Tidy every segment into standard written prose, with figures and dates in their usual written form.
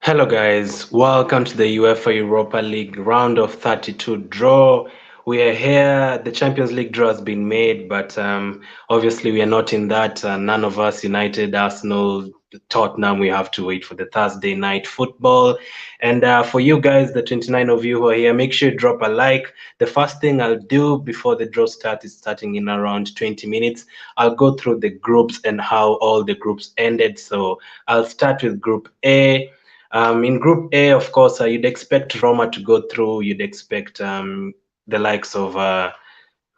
Hello guys, welcome to the UEFA Europa League round of 32 draw. We are here, the Champions League draw has been made, but obviously we are not in that. None of us, United, Arsenal, Tottenham, we have to wait for the Thursday night football. And for you guys, the 29 of you who are here, make sure you drop a like. The first thing I'll do before the draw starts is starting in around 20 minutes. I'll go through the groups and how all the groups ended. So I'll start with Group A. In Group A, of course, you'd expect Roma to go through. You'd expect the likes of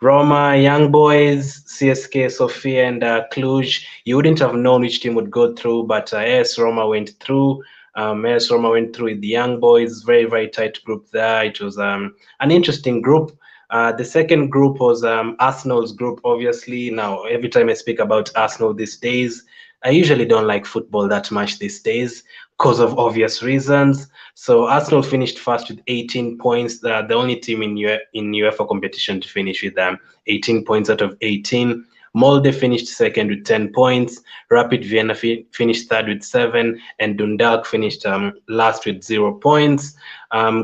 Roma, Young Boys, CSK, Sofia, and Cluj. You wouldn't have known which team would go through, but AS Roma went through. AS Roma went through with the Young Boys. Very, very tight group there. It was an interesting group. The second group was Arsenal's group, obviously. Now, every time I speak about Arsenal these days, I usually don't like football that much these days because of obvious reasons. So Arsenal finished first with 18 points. The only team in UEFA competition to finish with 18 points out of 18. Molde finished second with 10 points. Rapid Vienna finished third with 7, and Dundalk finished last with 0 points.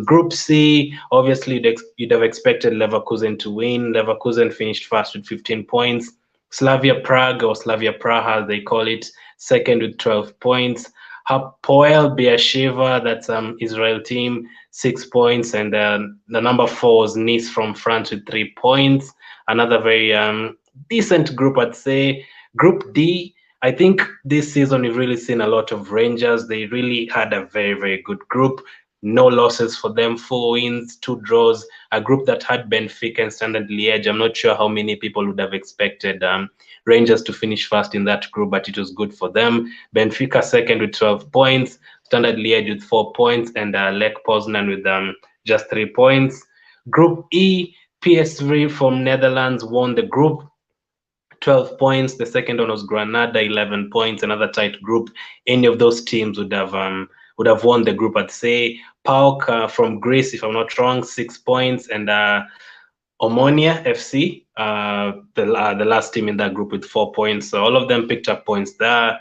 Group C, obviously you'd have expected Leverkusen to win. Leverkusen finished first with 15 points. Slavia Prague, or Slavia Praha as they call it, second with 12 points. Hapoel Beersheva, that's Israel team, 6 points, and the number 4 was Nice from France with 3 points. Another very decent group, I'd say. Group D, I think this season we've really seen a lot of Rangers. They really had a very, very good group. No losses for them, 4 wins, 2 draws. A group that had Benfica and Standard Liège. I'm not sure how many people would have expected Rangers to finish first in that group, but it was good for them. Benfica second with 12 points, Standard Liège with 4 points, and Lech Poznan with just 3 points. Group E, PSV from Netherlands won the group, 12 points. The second one was Granada, 11 points. Another tight group. Any of those teams would have won the group, I'd say. PAOK from Greece, if I'm not wrong, 6 points, and Omonia FC, the last team in that group with 4 points. So all of them picked up points there.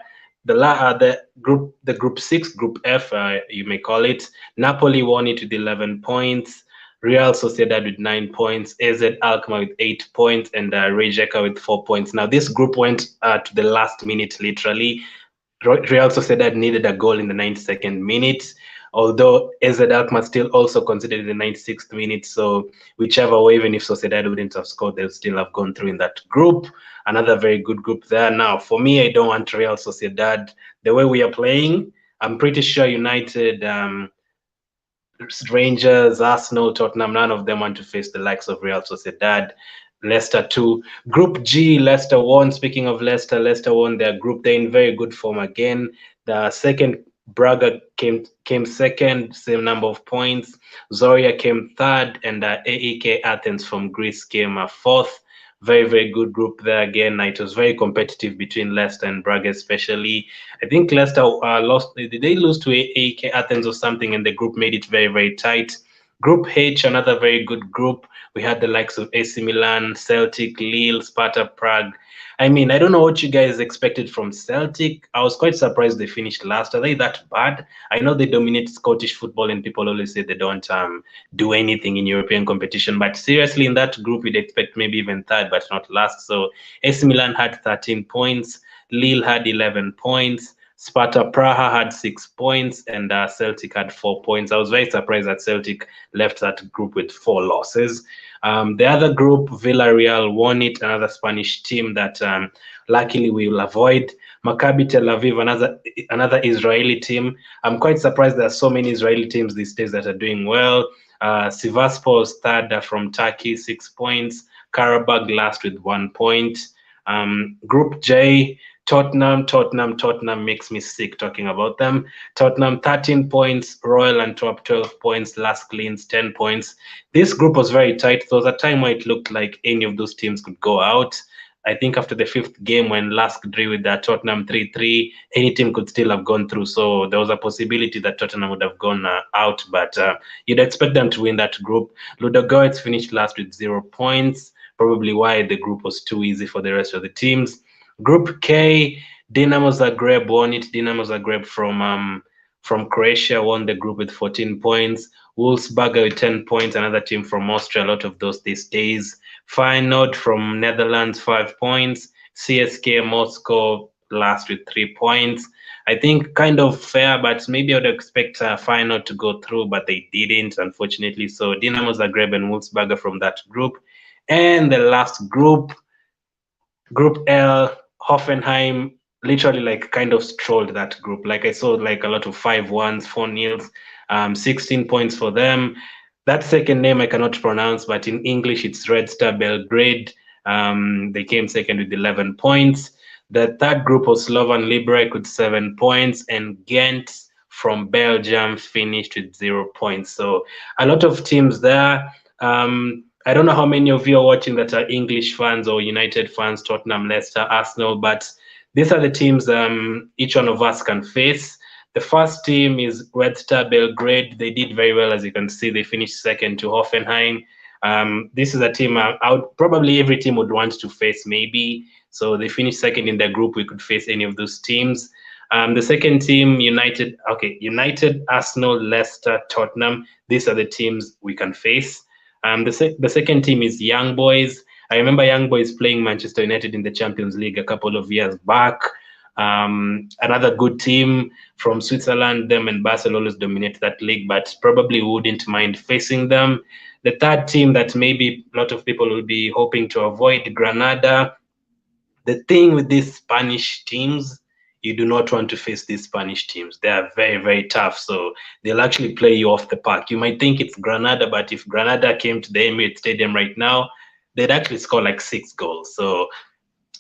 The group 6, Group F, you may call it. Napoli won it with 11 points. Real Sociedad with 9 points, AZ Alkmaar with 8 points, and Rijeka with 4 points. Now, this group went to the last minute, literally. Real Sociedad needed a goal in the 92nd minute, although AZ Alkmaar still also considered the 96th minute. So whichever way, even if Sociedad wouldn't have scored, they'll still have gone through in that group. Another very good group there. Now, for me, I don't want Real Sociedad. The way we are playing, I'm pretty sure United, Rangers, Arsenal, Tottenham, none of them want to face the likes of Real Sociedad. Leicester too. Group G, Leicester won. Speaking of Leicester, Leicester won their group. They're in very good form again. The second, Braga came second, same number of points. Zoria came third, and AEK Athens from Greece came fourth. Very, very good group there again. It was very competitive between Leicester and Braga, especially. I think Leicester lost. Did they lose to AEK Athens or something? And the group made it very, very tight. Group H, another very good group. We had the likes of AC Milan, Celtic, Lille, Sparta Prague. I mean, I don't know what you guys expected from Celtic. I was quite surprised they finished last. Are they that bad? I know they dominate Scottish football, and people always say they don't do anything in European competition. But seriously, in that group, we'd expect maybe even third, but not last. So AC Milan had 13 points. Lille had 11 points. Sparta Praha had 6 points, and Celtic had 4 points. I was very surprised that Celtic left that group with 4 losses. The other group, Villarreal won it, another Spanish team that luckily we will avoid. Maccabi Tel Aviv, another Israeli team. I'm quite surprised there are so many Israeli teams these days that are doing well. Sivasspor third from Turkey, 6 points. Karabakh last with 1 point. Group J, Tottenham makes me sick talking about them. Tottenham 13 points, Royal Antwerp 12 points, Lask Linz 10 points. This group was very tight. There was a time where it looked like any of those teams could go out. I think after the 5th game when Lask drew with that Tottenham 3-3, any team could still have gone through. So there was a possibility that Tottenham would have gone out, but you'd expect them to win that group. Ludogorets finished last with 0 points, probably why the group was too easy for the rest of the teams. Group K, Dinamo Zagreb won it. Dinamo Zagreb from Croatia won the group with 14 points. Wolfsberger with 10 points, another team from Austria, a lot of those these days. Feyenoord from Netherlands, 5 points. CSK Moscow last with 3 points. I think kind of fair, but maybe I would expect Feyenoord to go through, but they didn't, unfortunately. So Dinamo Zagreb and Wolfsberger from that group. And the last group, Group L, Hoffenheim literally like kind of strolled that group. Like I saw like a lot of 5-1s, 4-0s, 16 points for them. That second name I cannot pronounce, but in English it's Red Star Belgrade. They came second with 11 points. The third group was Slovan Liberec with 7 points, and Ghent from Belgium finished with 0 points. So a lot of teams there. I don't know how many of you are watching that are English fans or United fans, Tottenham, Leicester, Arsenal, but these are the teams each one of us can face. The first team is Red Star Belgrade. They did very well, as you can see. They finished second to Hoffenheim. This is a team probably every team would want to face, maybe. So they finished second in their group. We could face any of those teams. The second team, United, Arsenal, Leicester, Tottenham. These are the teams we can face. The second team is Young Boys. I remember Young Boys playing Manchester United in the Champions League a couple of years back. Another good team from Switzerland. Them and Basel always dominate that league, but probably wouldn't mind facing them. The third team that maybe a lot of people will be hoping to avoid, Granada. The thing with these Spanish teams, you do not want to face these Spanish teams. They are very, very tough. So they'll actually play you off the park. You might think it's Granada, but if Granada came to the Emirates Stadium right now, they'd actually score like 6 goals. So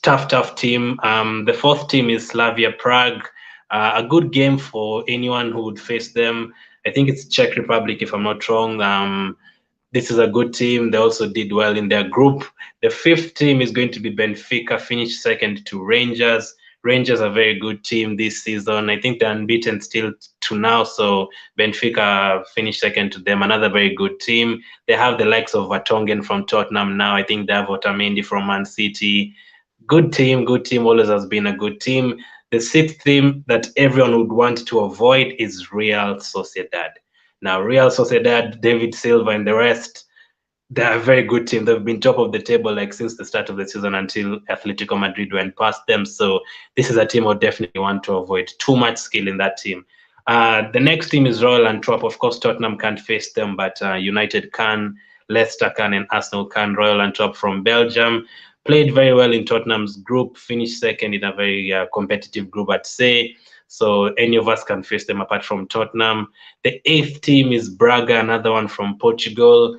tough team. The fourth team is Slavia Prague. A good game for anyone who would face them. I think it's Czech Republic, if I'm not wrong. This is a good team. They also did well in their group. The fifth team is going to be Benfica, finished second to Rangers. Rangers are a very good team this season. I think they're unbeaten still to now. So Benfica finished second to them. Another very good team. They have the likes of Vertonghen from Tottenham now. I think they have Otamendi from Man City. Good team, always has been a good team. The sixth team that everyone would want to avoid is Real Sociedad. Now, Real Sociedad, David Silva and the rest, they're a very good team. They've been top of the table like since the start of the season until Atletico Madrid went past them. So this is a team I would definitely want to avoid. Too much skill in that team. The next team is Royal Antwerp. Of course, Tottenham can't face them, but United can, Leicester can, and Arsenal can. Royal Antwerp from Belgium played very well in Tottenham's group, finished second in a very competitive group, I'd say. So any of us can face them apart from Tottenham. The eighth team is Braga, another one from Portugal.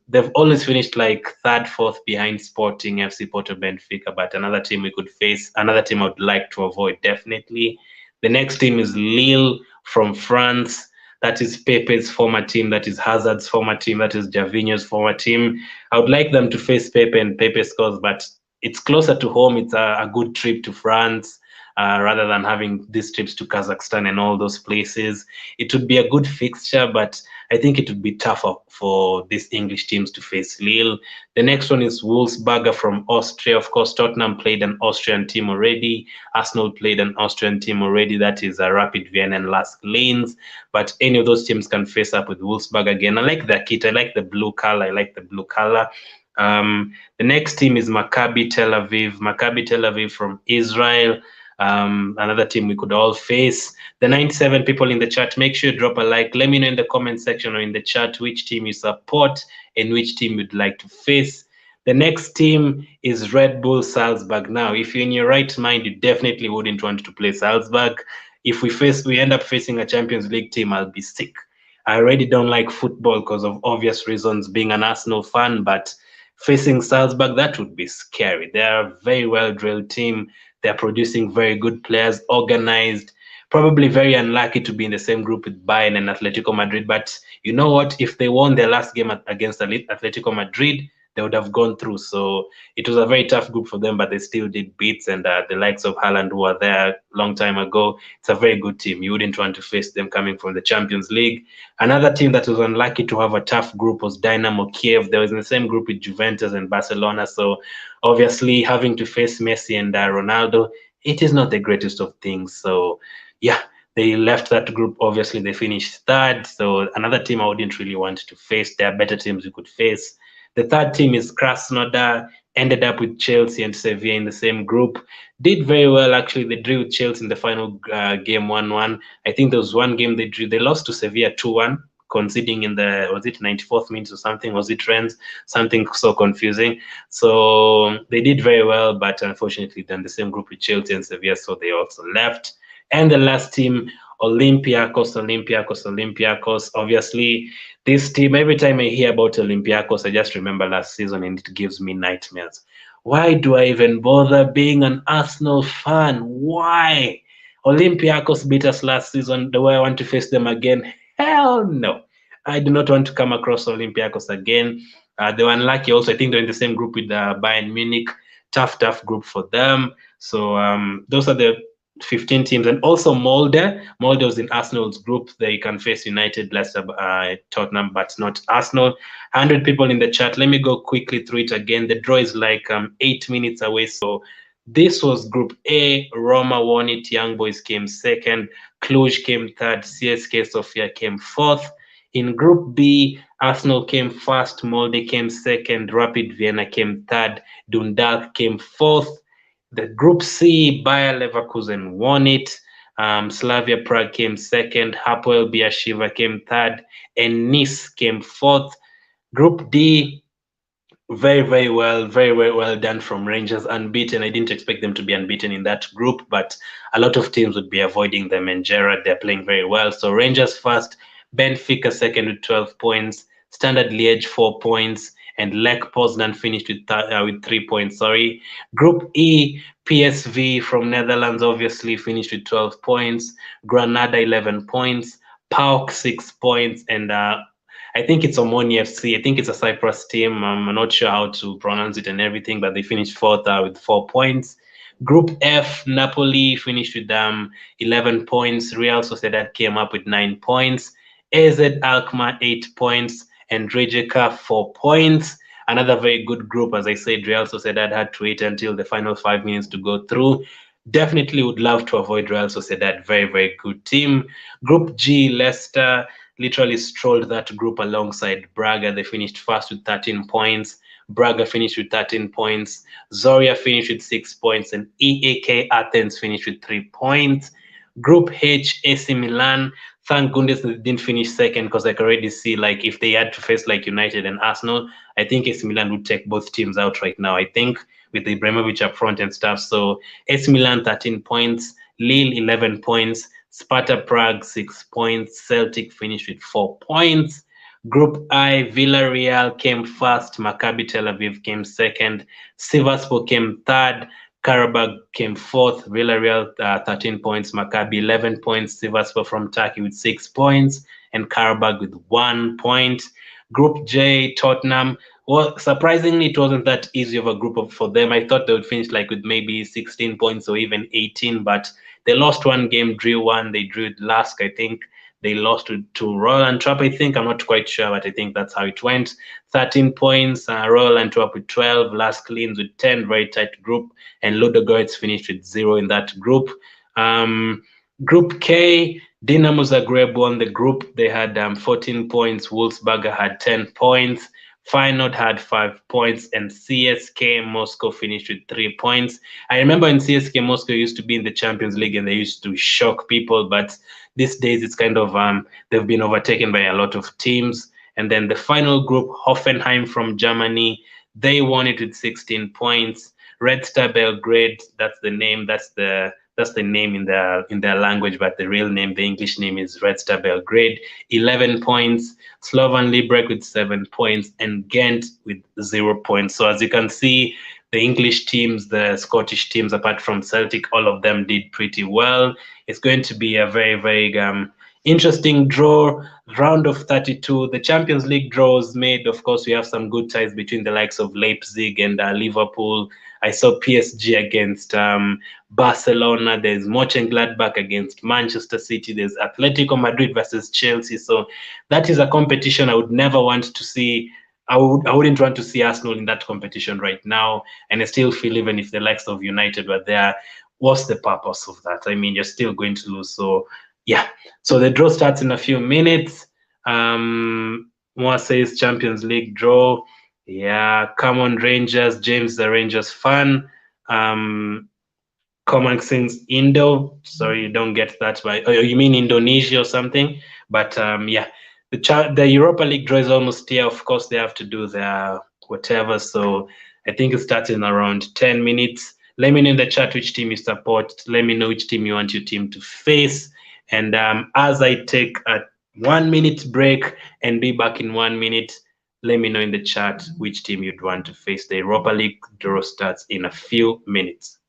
They've always finished like third, fourth behind Sporting, FC Porto, Benfica, but another team we could face, another team I would like to avoid, definitely. The next team is Lille from France. That is Pepe's former team. That is Hazard's former team. That is Gervinho's former team. I would like them to face Pepe and Pepe scores, but it's closer to home. It's a good trip to France. Rather than having these trips to Kazakhstan and all those places. It would be a good fixture, but I think it would be tougher for these English teams to face Lille. The next one is Wolfsberger from Austria. Of course, Tottenham played an Austrian team already. Arsenal played an Austrian team already. That is Rapid Vienna and Lask Linz. But any of those teams can face up with Wolfsberger again. I like their kit. I like the blue color. The next team is Maccabi Tel Aviv. Maccabi Tel Aviv from Israel. Another team we could all face. The 97 people in the chat, make sure you drop a like. Let me know in the comment section or in the chat which team you support and which team you'd like to face. The next team is Red Bull Salzburg. Now, if you're in your right mind, you definitely wouldn't want to play Salzburg. If we end up facing a Champions League team, I'll be sick. I already don't like football because of obvious reasons, being an Arsenal fan, but facing Salzburg, that would be scary. They're a very well-drilled team. They're producing very good players, organized, probably very unlucky to be in the same group with Bayern and Atletico Madrid. But you know what? If they won their last game against Atletico Madrid, they would have gone through. So it was a very tough group for them, but they still did beats. And the likes of Haaland, who were there a long time ago, it's a very good team. You wouldn't want to face them coming from the Champions League. Another team that was unlucky to have a tough group was Dynamo Kiev. They was in the same group with Juventus and Barcelona. So obviously having to face Messi and Ronaldo, it is not the greatest of things. So yeah, They left that group. Obviously, they finished third. So another team I wouldn't really want to face. There are better teams we could face. The third team is KRASNODAR. Ended up with Chelsea and Sevilla in the same group. Did very well, actually. They drew with Chelsea in the final game 1-1. I think there was one game they drew. They lost to Sevilla 2-1, conceding in the, was it 94th minute or something? Was it Rennes? Something so confusing. So they did very well, but unfortunately they're in the same group with Chelsea and Sevilla, so they also left. And the last team, Olympiacos. Obviously, this team, every time I hear about Olympiacos, I just remember last season and it gives me nightmares. Why do I even bother being an Arsenal fan? Why? Olympiacos beat us last season. Do I want to face them again? Hell no. I do not want to come across Olympiacos again. They were unlucky also. I think they're in the same group with Bayern Munich. Tough group for them. So those are the 15 teams. And also Molde. Molde was in Arsenal's group. They can face United, Leicester, Tottenham, but not Arsenal. 100 people in the chat. Let me go quickly through it again. The draw is like 8 minutes away. So this was Group A. Roma won it. Young Boys came second. Cluj came third. CSK Sofia came fourth. In Group B, Arsenal came first. Molde came second. Rapid Vienna came third. Dundalk came fourth. The Group C, Bayer Leverkusen won it. Slavia Prague came second. Hapoel Beersheva came third. And Nice came fourth. Group D, very well done from Rangers, unbeaten. I didn't expect them to be unbeaten in that group, but a lot of teams would be avoiding them. And Gerrard, they're playing very well. So Rangers first, Benfica second with 12 points, Standard Liège 4 points, and Lech Poznan finished with 3 points. Group E, PSV from Netherlands obviously finished with 12 points, Granada 11 points, PAOK 6 points, and I think it's Omoni FC. I think it's a Cyprus team. I'm not sure how to pronounce it and everything, but they finished fourth with 4 points. Group F, Napoli finished with 11 points. Real Sociedad came up with 9 points. AZ Alkmaar 8 points. And Rijeka 4 points. Another very good group. As I said, Real Sociedad had to wait until the final 5 minutes to go through. Definitely would love to avoid Real Sociedad. Very good team. Group G, Leicester literally strolled that group alongside Braga. They finished first with 13 points. Braga finished with 13 points. Zorya finished with 6 points. And EAK Athens finished with 3 points. Group H, AC Milan. Thank goodness they didn't finish second, because I could already see, like, if they had to face like United and Arsenal, I think AC Milan would take both teams out right now, I think, with Ibrahimovic up front and stuff. So AC Milan 13 points, Lille 11 points, Sparta Prague 6 points, Celtic finished with 4 points. Group I, Villarreal came first, Maccabi Tel Aviv came second, Sivasspor came third, Karabakh came fourth, Villarreal 13 points, Maccabi 11 points, Sivasspor from Turkey with 6 points, and Karabakh with 1 point. Group J, Tottenham. Well, surprisingly, it wasn't that easy of a group for them. I thought they would finish like with maybe 16 points or even 18, but they lost one game, drew one. They drew Lask, I think. They lost to Royal Antwerp, I think. I'm not quite sure, but I think that's how it went. 13 points, Royal Antwerp with 12, Lask Linz with 10, very tight group, and Ludogorets finished with 0 in that group. Group K, Dinamo Zagreb won the group. They had 14 points. Wolfsberger had 10 points. Feyenoord had 5 points, and CSK Moscow finished with 3 points. I remember when CSK Moscow used to be in the Champions League and they used to shock people, but these days it's kind of they've been overtaken by a lot of teams. And then the final group, Hoffenheim from Germany, they won it with 16 points. Red Star Belgrade, that's the name, that's the name in their language, but the real name, the English name, is Red Star Belgrade, 11 points. Slovan Liberec with 7 points, and Ghent with 0 points. So as you can see, the English teams, the Scottish teams, apart from Celtic, all of them did pretty well. It's going to be a very interesting draw, round of 32. The Champions League draws made, of course, we have some good ties between the likes of Leipzig and Liverpool. I saw PSG against Barcelona. There's Mönchengladbach against Manchester City. There's Atletico Madrid versus Chelsea. So that is a competition I would never want to see. I wouldn't want to see Arsenal in that competition right now. And I still feel even if the likes of United were there, what's the purpose of that? I mean, you're still going to lose. So Yeah, so the draw starts in a few minutes. Moa says Champions League draw. Yeah, come on Rangers. James the Rangers fan. Common sings Indo. Sorry, you don't get that by. Oh, you mean Indonesia or something? But yeah, the Europa League draw is almost here. Of course, they have to do their whatever. So I think it starts in around 10 minutes. Let me know in the chat which team you support. Let me know which team you want your team to face. And as I take a 1 minute break and be back in 1 minute, let me know in the chat which team you'd want to face. The Europa League draw starts in a few minutes.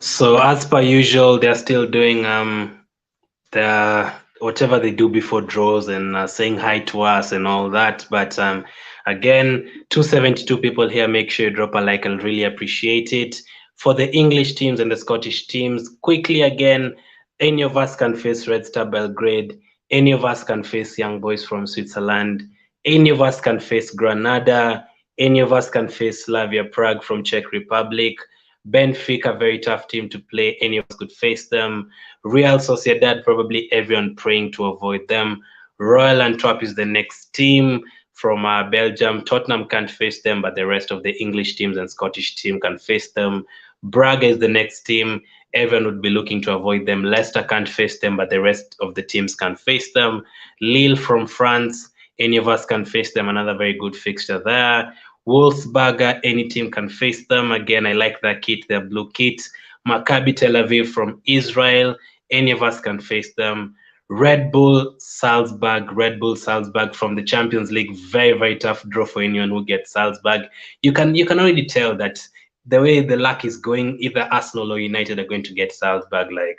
So as per usual, they're still doing the whatever they do before draws and saying hi to us and all that. But again, 272 people here. Make sure you drop a like. I'll really appreciate it. For the English teams and the Scottish teams, quickly again, any of us can face Red Star Belgrade. Any of us can face Young Boys from Switzerland. Any of us can face Granada. Any of us can face Slavia Prague from Czech Republic. Benfica, very tough team to play. Any of us could face them. Real Sociedad, probably everyone praying to avoid them. Royal Antwerp is the next team from Belgium. Tottenham can't face them, but the rest of the English teams and Scottish team can face them. Braga is the next team. Everyone would be looking to avoid them. Leicester can't face them, but the rest of the teams can face them. Lille from France, any of us can face them. Another very good fixture there. Wolfsberger, any team can face them. Again, I like that kit, their blue kit. Maccabi Tel Aviv from Israel, any of us can face them. Red Bull Salzburg from the Champions League, very, very tough draw for anyone who gets Salzburg. You can already tell that the way the luck is going, either Arsenal or United are going to get Salzburg. Like,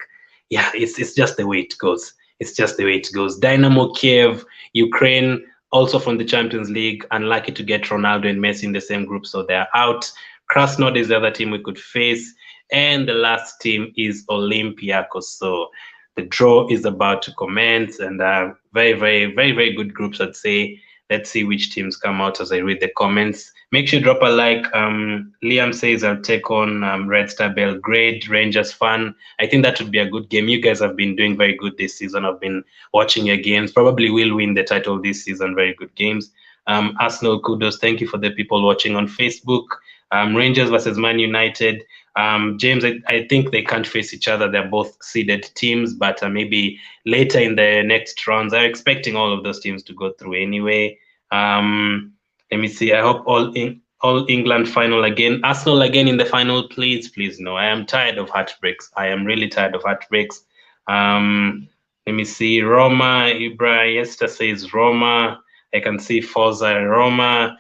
yeah, it's just the way it goes. It's just the way it goes. Dynamo Kiev, Ukraine, also from the Champions League, unlucky to get Ronaldo and Messi in the same group, so they're out. Krasnodar is the other team we could face. And the last team is Olympiacos. So the draw is about to commence, and very, very, very, very good groups, I'd say. Let's see which teams come out as I read the comments. Make sure you drop a like. Liam says I'll take on Red Star Belgrade, Rangers fan. I think that would be a good game. You guys have been doing very good this season. I've been watching your games. Probably will win the title this season. Very good games. Arsenal, kudos. Thank you for the people watching on Facebook. Rangers versus Man United. James, I think they can't face each other. They're both seeded teams, but maybe later in the next rounds, I'm expecting all of those teams to go through anyway. Let me see. I hope all England final again. Arsenal again in the final, please, please. No, I am tired of heartbreaks. I am really tired of heartbreaks. Let me see. Roma, Ibra, Yester says Roma. I can see Forza Roma.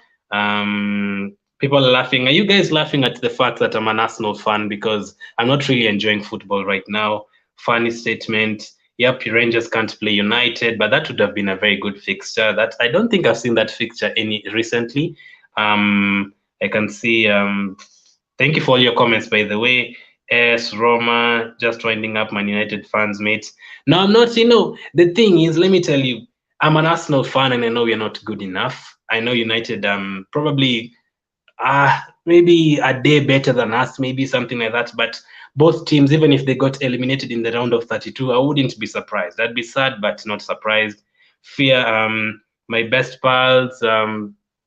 People are laughing. Are you guys laughing at the fact that I'm an Arsenal fan? Because I'm not really enjoying football right now. Funny statement. Yep, Rangers can't play United, but that would have been a very good fixture. That I don't think I've seen that fixture any recently. I can see. Thank you for all your comments, by the way. AS Roma, just winding up Man United fans, mates. No, I'm not. The thing is, let me tell you, I'm an Arsenal fan, and I know we're not good enough. I know United probably maybe a day better than us, maybe something like that. But both teams, even if they got eliminated in the round of 32, I wouldn't be surprised. I'd be sad, but not surprised. Fear, my best pals,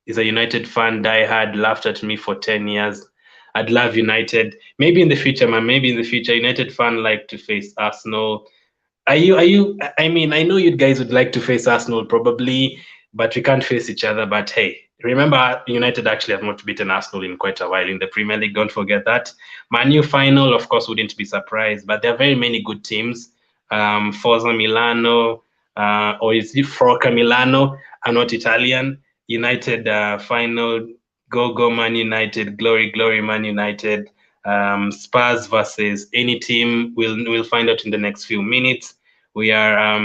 is a United fan, diehard, laughed at me for 10 years. I'd love United. Maybe in the future, man. Maybe in the future, United fan like to face Arsenal. I mean, I know you guys would like to face Arsenal probably, but we can't face each other. But hey, remember, United actually have not beaten Arsenal in quite a while in the Premier League. Don't forget that. Man U final, of course, wouldn't be surprised, but there are very many good teams. Forza Milano, or is it Forca Milano? I'm not Italian. United final, go Man United, glory Man United. Spurs versus any team. We'll find out in the next few minutes. We are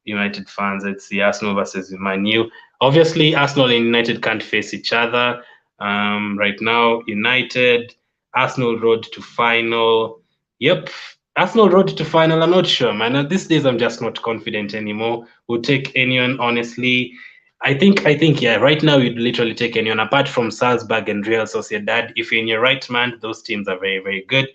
United fans. It's the Arsenal versus Man U. Obviously, Arsenal and United can't face each other right now. United, Arsenal road to final. Yep, Arsenal road to final. I'm not sure, man. These days, I'm just not confident anymore. We'll take anyone, honestly. I think, yeah. Right now, you'd literally take anyone apart from Salzburg and Real Sociedad. If you're in your right mind, those teams are very, very good.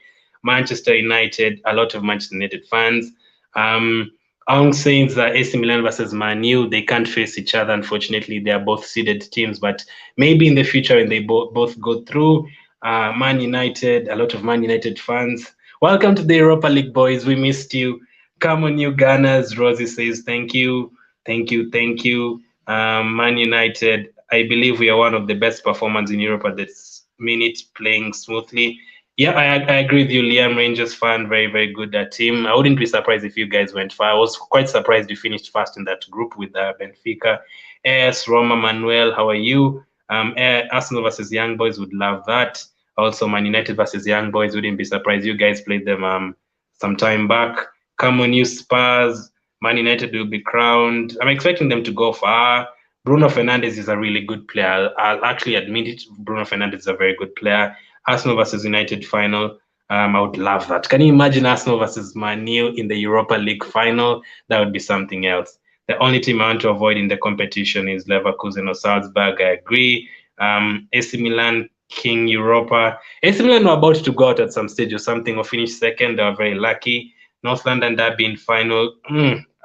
Manchester United, a lot of Manchester United fans. Um, I'm saying that AC Milan versus Man U, they can't face each other. Unfortunately, they are both seeded teams. But maybe in the future, when they both go through, Man United, a lot of Man United fans. Welcome to the Europa League, boys. We missed you. Come on, you Gunners. Rosie says, thank you, thank you, thank you. Man United, I believe we are one of the best performers in Europe at this minute, playing smoothly. Yeah, I agree with you, Liam. Rangers fan, very, very good team. I wouldn't be surprised if you guys went far. I was quite surprised you finished first in that group with Benfica. Yes, Roma, Manuel, how are you? Arsenal versus Young Boys, would love that. Also, Man United versus Young Boys, wouldn't be surprised. You guys played them some time back. Come on, you Spurs. Man United will be crowned. I'm expecting them to go far. Bruno Fernandes is a really good player. I'll actually admit it. Bruno Fernandes is a very good player. Arsenal versus United final. I would love that. Can you imagine Arsenal versus Man U in the Europa League final? That would be something else. The only team I want to avoid in the competition is Leverkusen or Salzburg. I agree. AC Milan, King Europa. AC Milan were about to go out at some stage or something or finish second. They were very lucky. North London Derby in final.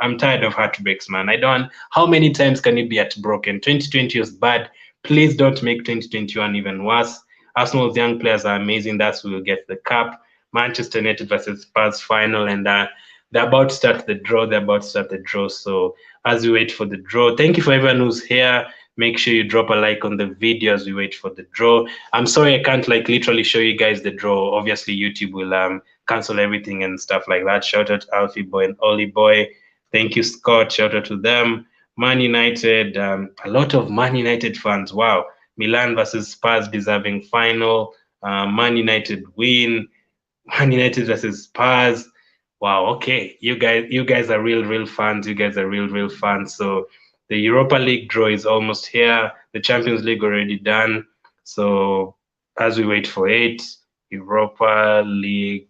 I'm tired of heartbreaks, man. I don't. How many times can it be heartbroken? 2020 was bad. Please don't make 2021 even worse. Arsenal's young players are amazing. That's who will get the cup. Manchester United versus Spurs final, and they're about to start the draw. They're about to start the draw. So as we wait for the draw, thank you for everyone who's here. Make sure you drop a like on the video as we wait for the draw. I'm sorry I can't like literally show you guys the draw. Obviously, YouTube will cancel everything and stuff like that. Shout out Alfie Boy and Ollie Boy. Thank you, Scott. Shout out to them. Man United, a lot of Man United fans. Wow. Milan versus Spurs deserving final. Man United win. Man United versus Spurs. Wow. Okay, you guys are real fans. You guys are real fans. So the Europa League draw is almost here. The Champions League already done. So as we wait for it, Europa League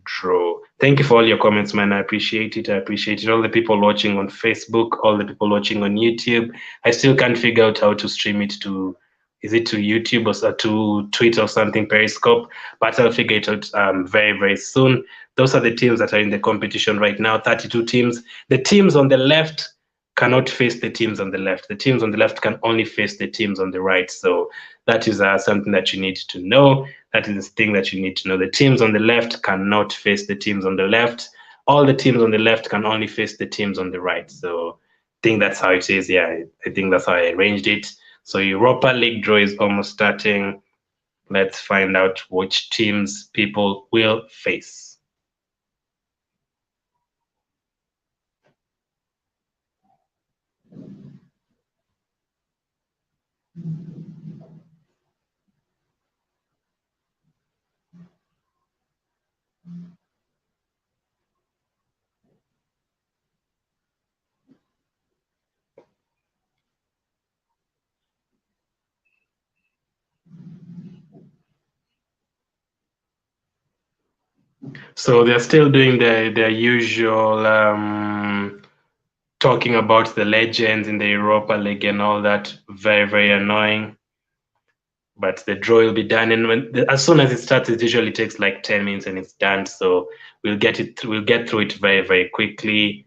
draw. Thank you for all your comments, man. I appreciate it. I appreciate it. All the people watching on Facebook, all the people watching on YouTube. I still can't figure out how to stream it to, is it to YouTube or to Twitter or something, Periscope, but I'll figure it out very, very soon. Those are the teams that are in the competition right now, 32 teams. The teams on the left cannot face the teams on the left. The teams on the left can only face the teams on the right. So that is something that you need to know. That is the thing that you need to know. The teams on the left cannot face the teams on the left. All the teams on the left can only face the teams on the right. So I think that's how it is. Yeah, I think that's how I arranged it. So Europa League draw is almost starting. Let's find out which teams people will face. So they're still doing their usual talking about the legends in the Europa League and all that. Very, very annoying. But the draw will be done, and as soon as it starts, it usually takes like 10 minutes and it's done. So we'll get through it very, very quickly.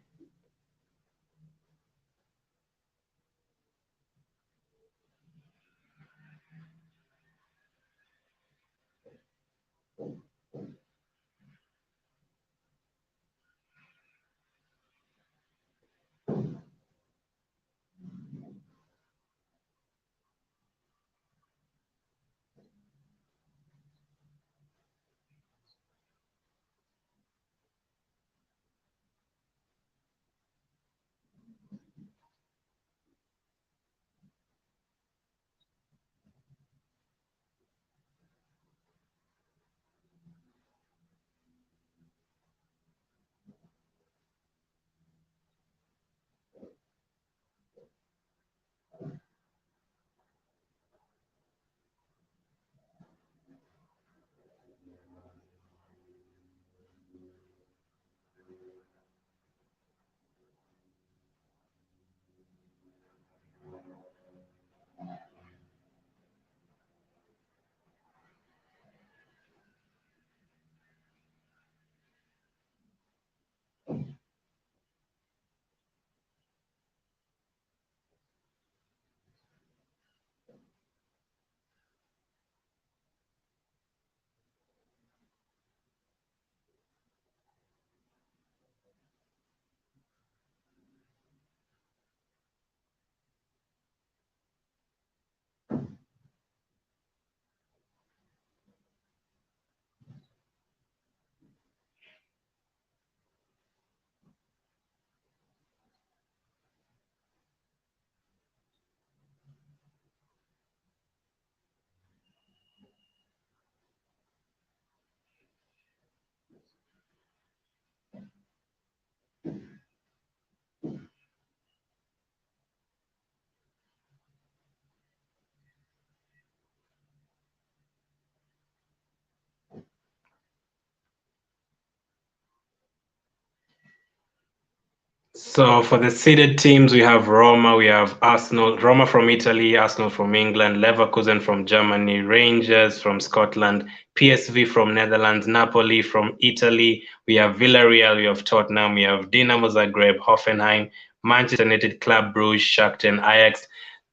So for the seeded teams, we have Roma, we have Arsenal, Roma from Italy, Arsenal from England, Leverkusen from Germany, Rangers from Scotland, PSV from Netherlands, Napoli from Italy, we have Villarreal, we have Tottenham, we have Dinamo Zagreb, Hoffenheim, Manchester United, Club Brugge, Shakhtar, and Ajax.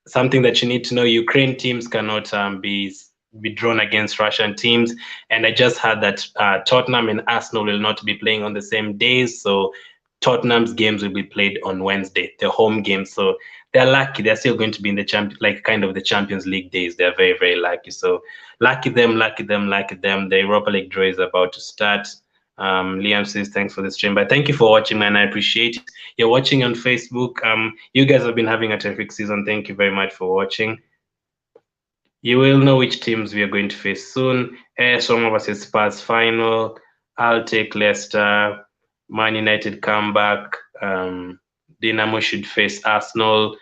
Something that you need to know: Ukraine teams cannot be drawn against Russian teams. And I just heard that Tottenham and Arsenal will not be playing on the same days, so Tottenham's games will be played on Wednesday, the home games. So they're lucky. They're still going to be in the kind of the Champions League days. They're very, very lucky. So lucky them, lucky them, lucky them. The Europa League draw is about to start. Liam says thanks for the stream, but thank you for watching, man. I appreciate it. You're watching on Facebook. You guys have been having a terrific season. Thank you very much for watching. You will know which teams we are going to face soon. Roma versus Spurs final. I'll take Leicester. Man United comeback. Dynamo should face Arsenal.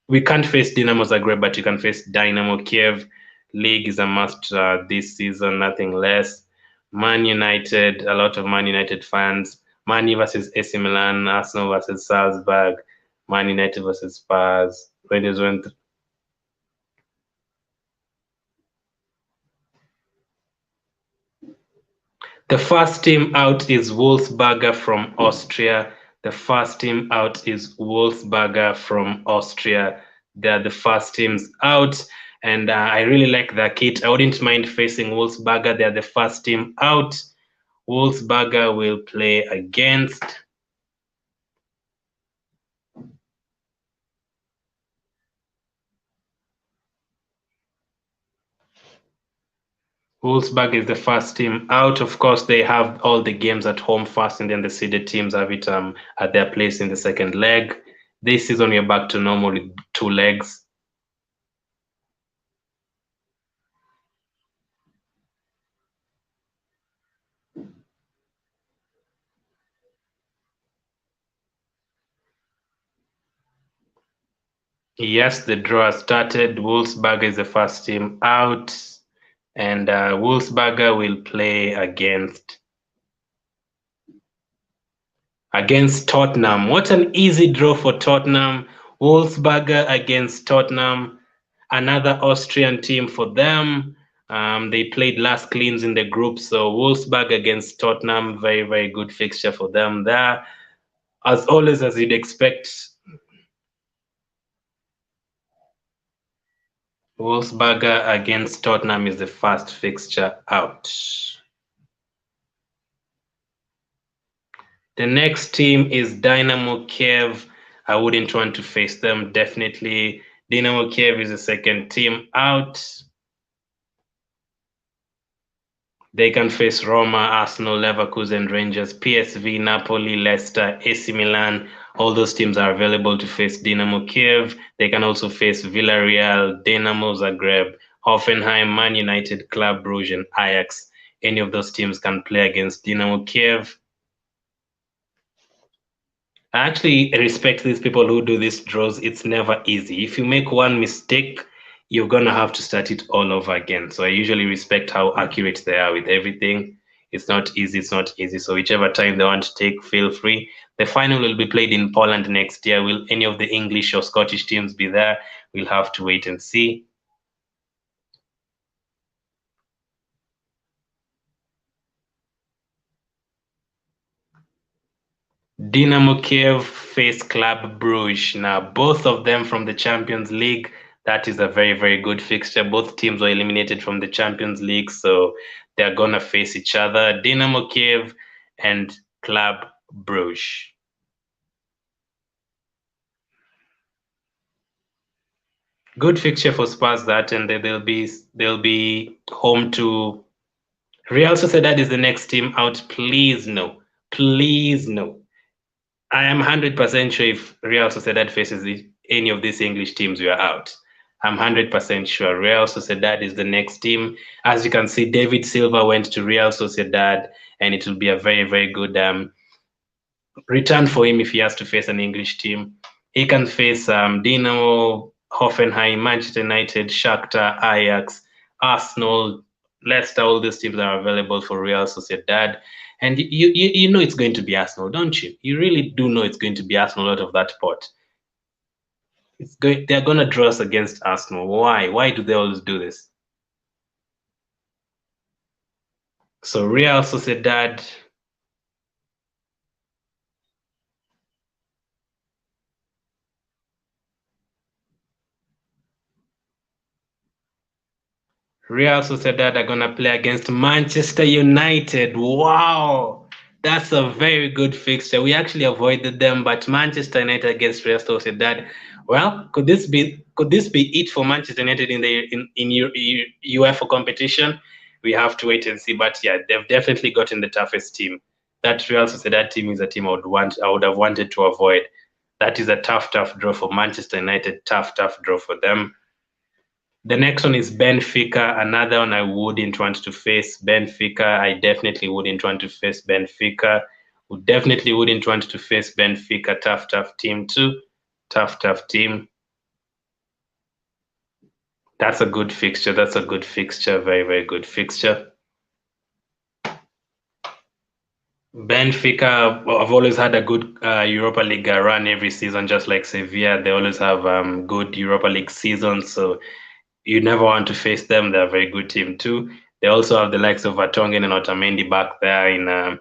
We can't face Dynamo Zagreb, but you can face Dynamo Kiev. League is a must this season, nothing less. Man United, a lot of Man United fans. Man U versus AC Milan, Arsenal versus Salzburg, Man United versus Spurs. Rangers went. The first team out is Wolfsberger from Austria. The first team out is Wolfsberger from Austria. They're the first teams out, and I really like their kit. I wouldn't mind facing Wolfsberger. They're the first team out. Wolfsberger will play against Wolfsburg is the first team out. Of course, they have all the games at home first, and then the seeded teams have it at their place in the second leg. This season, we're back to normal with 2 legs. Yes, the draw started. Wolfsburg is the first team out, and Wolfsburger will play against against Tottenham. What an easy draw for Tottenham. Wolfsberger against Tottenham, another Austrian team for them. They played last cleans in the group, so Wolfsburg against Tottenham, very, very good fixture for them there. As always, as you'd expect, Wolfsberger against Tottenham is the first fixture out. The next team is Dynamo Kiev. I wouldn't want to face them, definitely. Dynamo Kiev is the second team out. They can face Roma, Arsenal, Leverkusen, Rangers, PSV, Napoli, Leicester, AC Milan. All those teams are available to face Dynamo Kiev. They can also face Villarreal, Dinamo Zagreb, Hoffenheim, Man United, Club Brugge, and Ajax. Any of those teams can play against Dynamo Kiev. I actually respect these people who do these draws. It's never easy. If you make one mistake, you're going to have to start it all over again. So I usually respect how accurate they are with everything. It's not easy. It's not easy. So whichever time they want to take, feel free. The final will be played in Poland next year. Will any of the English or Scottish teams be there? We'll have to wait and see. Dynamo Kiev face Club Brugge. Now, both of them from the Champions League. That is a very, very good fixture. Both teams were eliminated from the Champions League, so they're going to face each other. Dynamo Kiev and Club Brugge. Good fixture for Spurs that, and they'll be home to Real Sociedad is the next team out. Please no. Please no. I am 100% sure if Real Sociedad faces any of these English teams, we are out. I'm 100% sure Real Sociedad is the next team. As you can see, David Silva went to Real Sociedad, and it will be a very, very good return for him if he has to face an English team. He can face Dinamo, Hoffenheim, Manchester United, Shakhtar, Ajax, Arsenal, Leicester. All these teams are available for Real Sociedad. And you know it's going to be Arsenal, don't you? You really do know it's going to be Arsenal out of that pot. They're going to draw us against Arsenal. Why? Why do they always do this? So Real Sociedad. Real Sociedad are going to play against Manchester United. Wow, that's a very good fixture. We actually avoided them, but Manchester United against Real Sociedad. Well, could this be it for Manchester United in the UEFA competition? We have to wait and see. But yeah, they've definitely gotten the toughest team. That Real Sociedad team is a team I would have wanted to avoid. That is a tough draw for Manchester United. Tough draw for them. The next one is Benfica, another one I wouldn't want to face. Benfica, I definitely wouldn't want to face Benfica. We definitely wouldn't want to face Benfica. Tough team too. Tough team. That's a good fixture. That's a good fixture. Very, very good fixture. Benfica have always had a good Europa League run every season, just like Sevilla. They always have good Europa League seasons, so you never want to face them. They're a very good team too. They also have the likes of Vertonghen and Otamendi back there in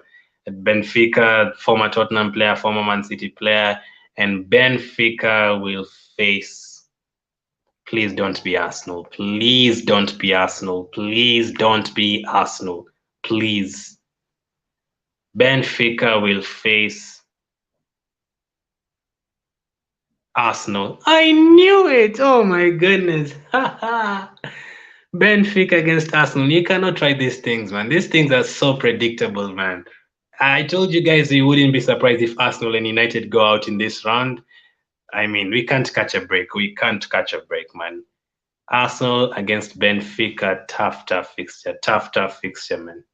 Benfica, former Tottenham player, former Man City player, and Benfica will face. Please don't be Arsenal. Please don't be Arsenal. Please don't be Arsenal. Please. Benfica will face Arsenal. I knew it. Oh my goodness. Benfica against Arsenal. You cannot try these things, man. These things are so predictable, man. I told you guys you wouldn't be surprised if Arsenal and United go out in this round. I mean, we can't catch a break. We can't catch a break, man. Arsenal against Benfica. Tough fixture. Tough fixture, man.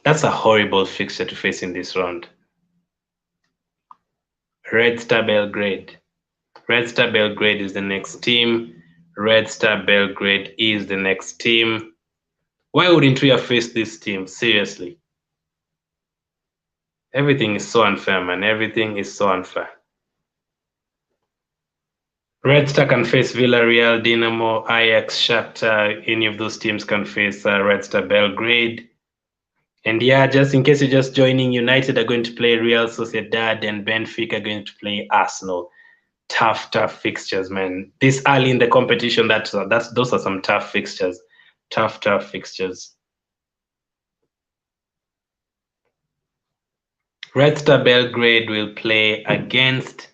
That's a horrible fixture to face in this round. Red Star Belgrade. Red Star Belgrade is the next team. Red Star Belgrade is the next team. Why wouldn't we have faced this team? Seriously. Everything is so unfair, man. Everything is so unfair. Red Star can face Villarreal, Dinamo, Ajax, Shakhtar. Any of those teams can face Red Star Belgrade. And yeah, just in case you're just joining, United are going to play Real Sociedad and Benfica are going to play Arsenal. Tough fixtures, man. This early in the competition, those are some tough fixtures. Tough fixtures. Red Star Belgrade will play against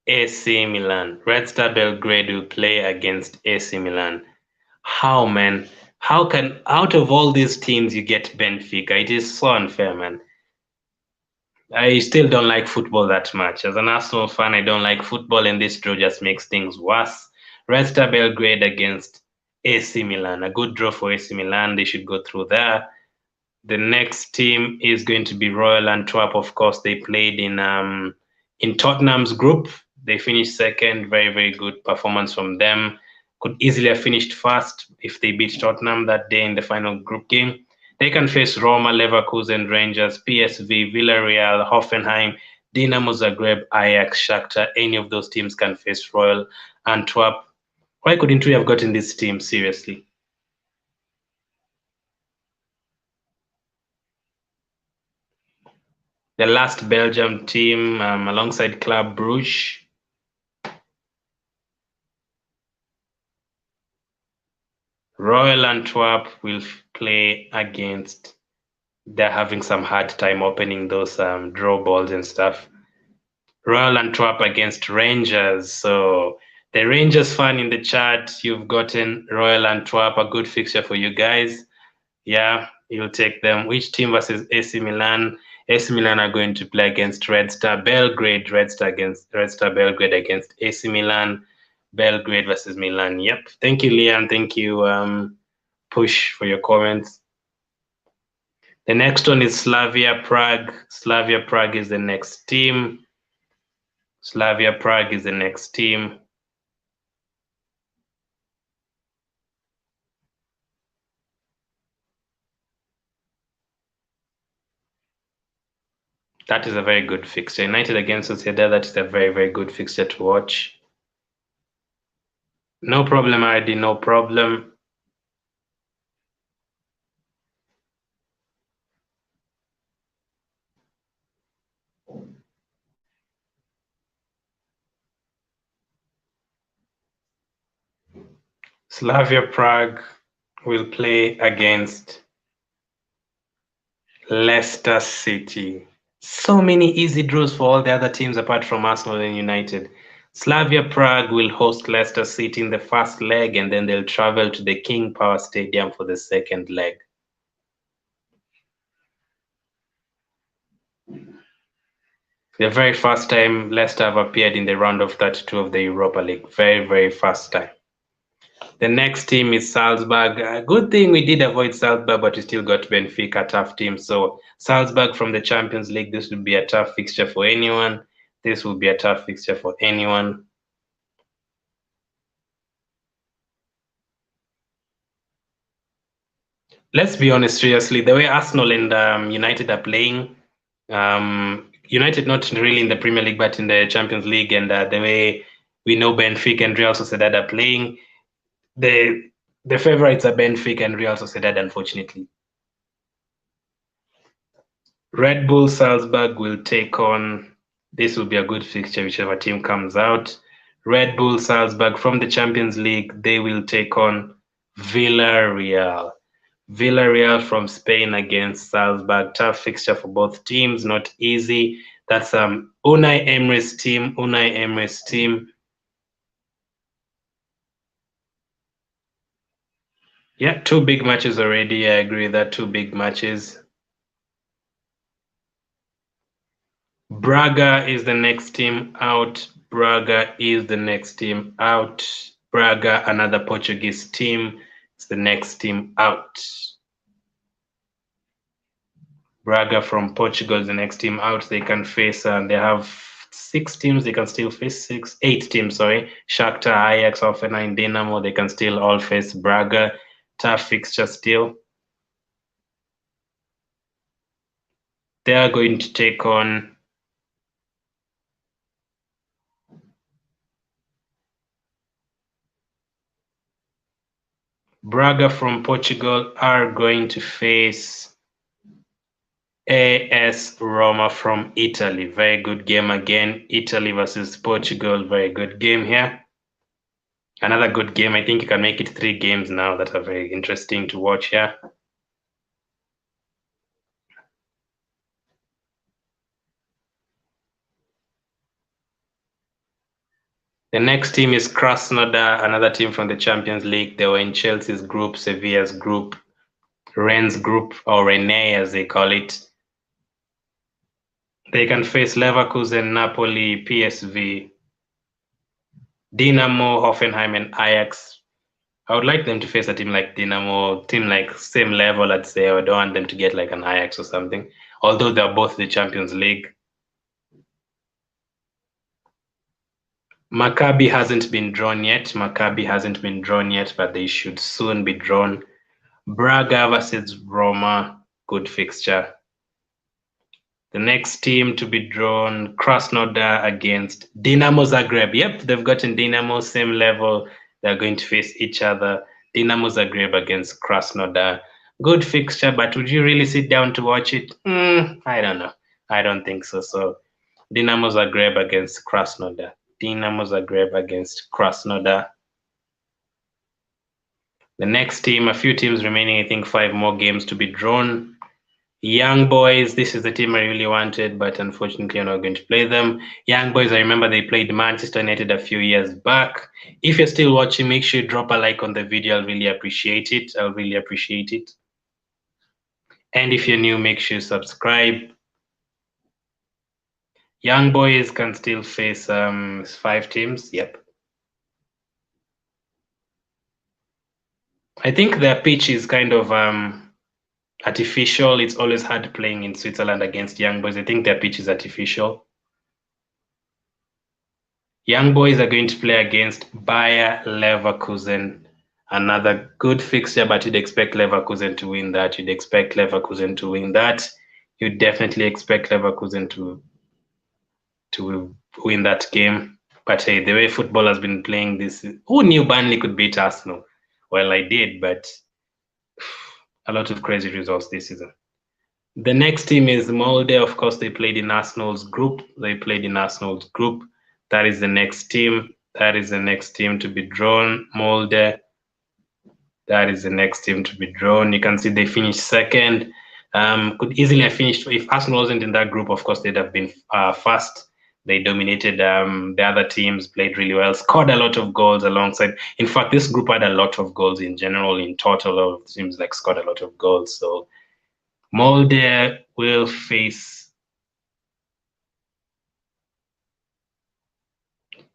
AC Milan. Red Star Belgrade will play against AC Milan. How, man? How can, out of all these teams, you get Benfica? It is so unfair, man. I still don't like football that much. As an Arsenal fan, I don't like football, and this draw just makes things worse. Red Star Belgrade against AC Milan. A good draw for AC Milan. They should go through there. The next team is going to be Royal Antwerp. Of course, they played in Tottenham's group. They finished second. Very, very good performance from them. Could easily have finished first if they beat Tottenham that day in the final group game. They can face Roma, Leverkusen, Rangers, PSV, Villarreal, Hoffenheim, Dinamo Zagreb, Ajax, Shakhtar. Any of those teams can face Royal Antwerp. Why couldn't we have gotten this team, seriously? The last Belgium team alongside Club Brugge. Royal Antwerp will play against, they're having some hard time opening those draw balls and stuff. Royal Antwerp against Rangers. So the Rangers fan in the chat, you've gotten Royal Antwerp, a good fixture for you guys. Yeah, you'll take them. Which team versus AC Milan? AC Milan are going to play against Red Star Belgrade. Red Star Belgrade against AC Milan. Belgrade versus Milan. Yep. Thank you, Liam. Thank you, Push, for your comments. The next one is Slavia Prague. Slavia Prague is the next team. Slavia Prague is the next team. That is a very good fixture. United against Sociedad, that is a very, very good fixture to watch. No problem, ID, no problem. Slavia Prague will play against Leicester City. So many easy draws for all the other teams apart from Arsenal and United. Slavia Prague will host Leicester City in the first leg, and then they'll travel to the King Power Stadium for the second leg. The very first time Leicester have appeared in the round of 32 of the Europa League. Very, very first time. The next team is Salzburg. Good thing we did avoid Salzburg, but we still got Benfica, tough team. So Salzburg from the Champions League, this would be a tough fixture for anyone. This will be a tough fixture for anyone. Let's be honest, seriously, the way Arsenal and United are playing, United not really in the Premier League, but in the Champions League, and the way we know Benfica and Real Sociedad are playing, the favorites are Benfica and Real Sociedad, unfortunately. Red Bull Salzburg will take on, this will be a good fixture, whichever team comes out. Red Bull Salzburg from the Champions League, they will take on Villarreal. Villarreal from Spain against Salzburg. Tough fixture for both teams, not easy. That's Unai Emery's team. Unai Emery's team. Yeah, 2 big matches already. I agree with that, 2 big matches. Braga is the next team out. Braga is the next team out. Braga, another Portuguese team, is the next team out. Braga from Portugal is the next team out. They can face, they have 6 teams. They can still face 8 teams, sorry. Shakhtar, Ajax, Hoffenheim, Dinamo. They can still all face Braga. Tough fixture still. They are going to take on Braga from Portugal are going to face AS Roma from Italy. Very good game again. Italy versus Portugal. Very good game here. Another good game. I think you can make it 3 games now that are very interesting to watch here. The next team is Krasnodar, another team from the Champions League. They were in Chelsea's group, Sevilla's group, Rennes group, or Rennes as they call it. They can face Leverkusen, Napoli, PSV, Dinamo, Hoffenheim, and Ajax. I would like them to face a team like Dinamo, team like same level, I'd say. I don't want them to get like an Ajax or something, although they're both the Champions League. MACCABI hasn't been drawn yet. But they should soon be drawn. BRAGA versus Roma, good fixture. The next team to be drawn, Krasnodar against Dinamo Zagreb. Yep, they've gotten Dinamo, same level. They're going to face each other. Dinamo Zagreb against Krasnodar. Good fixture, but would you really sit down to watch it? I don't know. I don't think so. So Dinamo Zagreb against Krasnodar. Dinamo Zagreb against Krasnodar. The next team, a few teams remaining, I think 5 more games to be drawn. Young Boys, this is the team I really wanted, but unfortunately I'm not going to play them. Young Boys, I remember they played Manchester United a few years back. If you're still watching, make sure you drop a like on the video. I'll really appreciate it. And if you're new, make sure you subscribe. Young Boys can still face 5 teams. Yep. I think their pitch is kind of artificial. It's always hard playing in Switzerland against Young Boys. I think their pitch is artificial. Young Boys are going to play against Bayer Leverkusen. Another good fixture, but you'd expect Leverkusen to win that. You'd definitely expect Leverkusen to win that game. But hey, the way football has been playing this, who knew Burnley could beat Arsenal? Well, I did, but a lot of crazy results this season. The next team is Molde. Of course, they played in Arsenal's group. That is the next team. To be drawn. Molde. That is the next team to be drawn. You can see they finished second. Could easily have finished, if Arsenal wasn't in that group, of course, they'd have been first. They dominated the other teams, played really well, scored a lot of goals alongside. In fact, this group had a lot of goals in general. In total, all of the teams scored a lot of goals. So Molde will face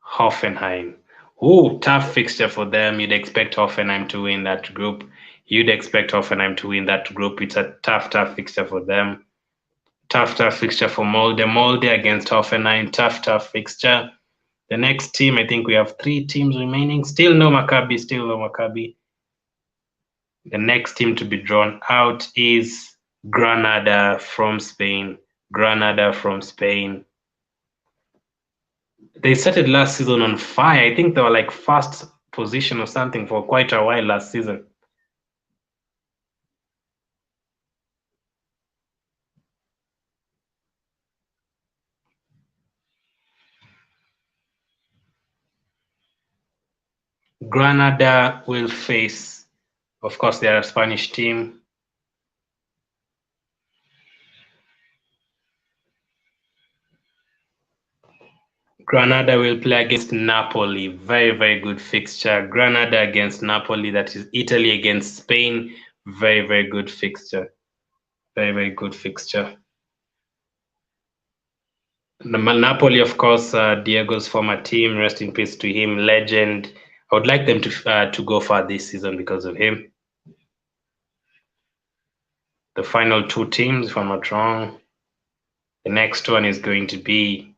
Hoffenheim. Oh, tough fixture for them. You'd expect Hoffenheim to win that group. It's a tough fixture for them. Tough fixture for Molde. Molde against Hoffenheim. Tough fixture. The next team, I think we have 3 teams remaining. Still no Maccabi. The next team to be drawn out is Granada from Spain. They started last season on fire. I think they were like first position or something for quite a while last season. Granada will face, of course, they are a Spanish team. Granada will play against Napoli. Very good fixture. Granada against Napoli, that is Italy against Spain. Very good fixture. Napoli, of course, Diego's former team. Rest in peace to him, legend. I would like them to go far this season because of him. The final 2 teams, if I'm not wrong. The next one is going to be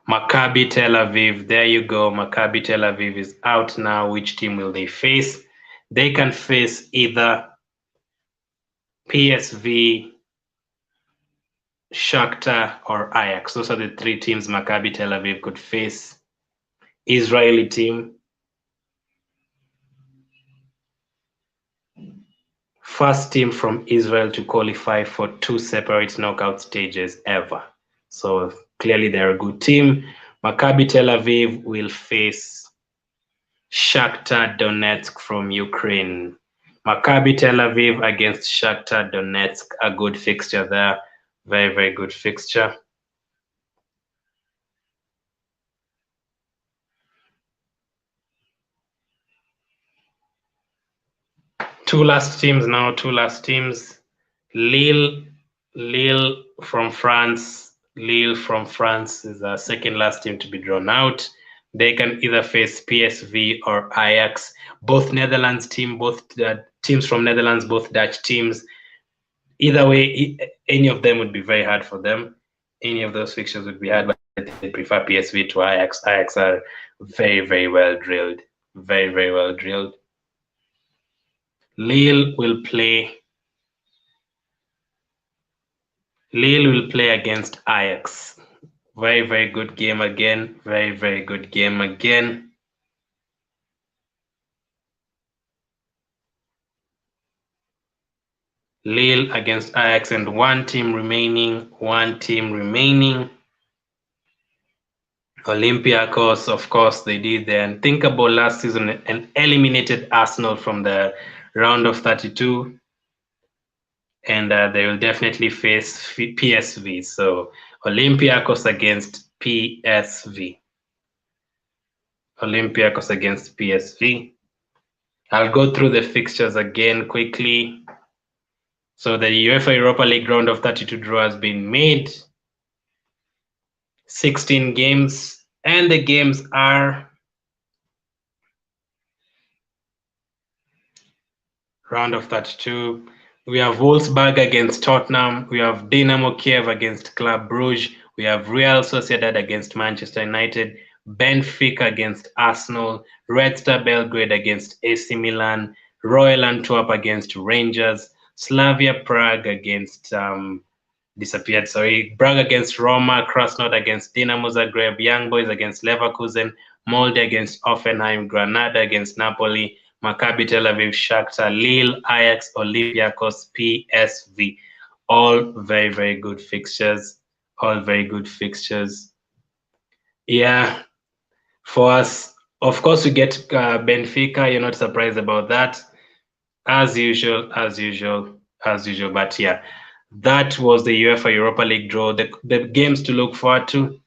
Maccabi Tel Aviv. There you go. Maccabi Tel Aviv is out now. Which team will they face? They can face either PSV, Shakhtar, or Ajax. Those are the three teams Maccabi Tel Aviv could face. Israeli team. First team from Israel to qualify for 2 separate knockout stages ever. So clearly they're a good team. Maccabi Tel Aviv will face Shakhtar Donetsk from Ukraine. Maccabi Tel Aviv against Shakhtar Donetsk, a good fixture there. Very, very good fixture. Two last teams now, two last teams. Lille from France. Lille from France is the second last team to be drawn out. They can either face PSV or Ajax. Both Netherlands team, both teams from Netherlands, both Dutch teams. Either way, any of them would be very hard for them. Any of those fixtures would be hard, but they prefer PSV to Ajax. Ajax are very, very well drilled. Very, very well drilled. Lille will play against Ajax. Very, very good game again. Very, very good game again. Lille against Ajax, and one team remaining. Olympiacos, of course, they did the unthinkable last season and eliminated Arsenal from the round of 32. And they will definitely face PSV. So Olympiacos against PSV. Olympiacos against PSV. I'll go through the fixtures again quickly. So the UEFA Europa League round of 32 draw has been made. 16 games, and the games are round of 32. We have Wolfsberger against Tottenham. We have Dynamo Kiev against Club Brugge. We have Real Sociedad against Manchester United. Benfica against Arsenal. Red Star Belgrade against AC Milan. Royal Antwerp against Rangers. Slavia Prague against Braga against Roma. KRASNODAR against Dinamo Zagreb. Young Boys against Leverkusen. Molde against Hoffenheim. Granada against Napoli. Maccabi Tel Aviv, Shakhtar, Lille, Ajax, Olympiacos, PSV. All very, very good fixtures. All very good fixtures. Yeah, for us, of course, we get Benfica. You're not surprised about that. As usual. But yeah, that was the UEFA Europa League draw. The games to look forward to: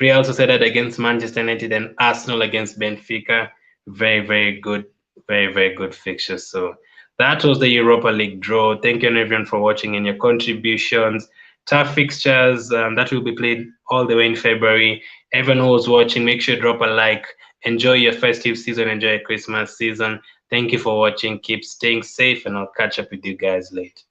Real Sociedad against Manchester United and Arsenal against Benfica. Very, very good. Very, very good fixtures. So that was the Europa League draw. Thank you everyone for watching and your contributions. Tough fixtures that will be played all the way in February. Everyone who was watching, make sure to drop a like. Enjoy your festive season. Enjoy your Christmas season. Thank you for watching. Keep staying safe, and I'll catch up with you guys later.